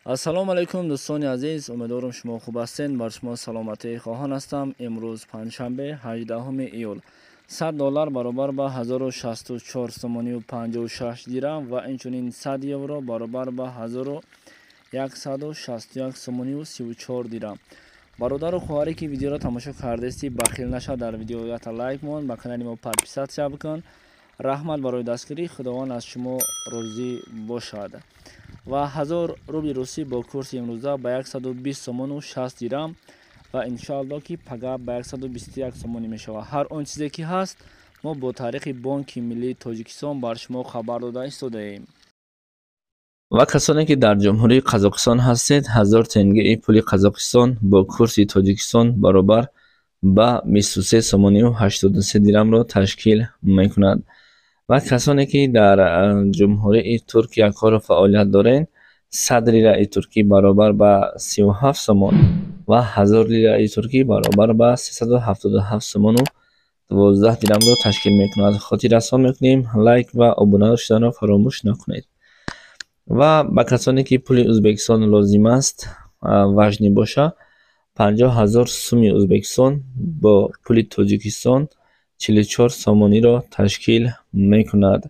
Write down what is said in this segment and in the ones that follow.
ассалому алайкум дӯстони азиз, умедворам шумо хуб ҳастед. бар шумо саломатии хоҳон ҳастам. имрӯз панҷшанбе 18 июл. $100 баробар ба 1064 сомонию 56 дирам ва инчунин 100 евро баробар ба 1161 сомонию 34 дирам. бародару хоҳаре ки видеоро тамошо кардести, бахил наша, дар видео ята лайк мон, ба канали мо подписатсия бикун. раҳмат барои дастгирӣ. худованд аз шумо розӣ бошад. ва 1000 рубли русӣ бо курси имрӯза ба 120 сомону 60 дирам ва иншоалло ки пага ба 121 сомонӣ мешавад. ҳар он чизе ки ҳаст мо бо таърихи Бонки Миллии Тоҷикистон бар шумо хабар дода истодаем. ва касоне ки дар ҷумҳурии Қазоқистон ҳастед, 1000 тенгаи пули Қазоқистон бо курси Тоҷикистон баробар ба 23 сомонию 83 дирамро ташкил мекунад. ва касоне ки дар ҷумҳурии Туркия кору фаъолият дорен, 100 лираи туркӣ баробар ба 37 сомон ва 1000 лираи туркӣ баробар ба 377 сомону 12 дирамро ташкил мекунад. хотиррасон мекунем лайк ва обуна доштанро фаромӯш накунед. ва ба касоне ки пули Ӯзбекистон лозим аст важни боша, 50000 сумми Ӯзбекистон бо пули Тоҷикистон 44 сомониро ташкил мекунад.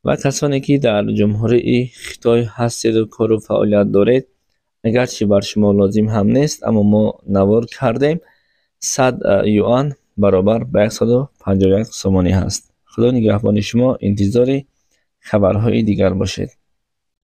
ва касоне ки дар ҷумҳурии Хитой ҳастеду кору фаъолият доред, агарчи бар шумо лозим ҳам нест, аммо мо навор кардем, 100 юан баробар ба 151 сомонӣ ҳаст. худо нигаҳбони шумо. интизори хабарҳои дигар бошед.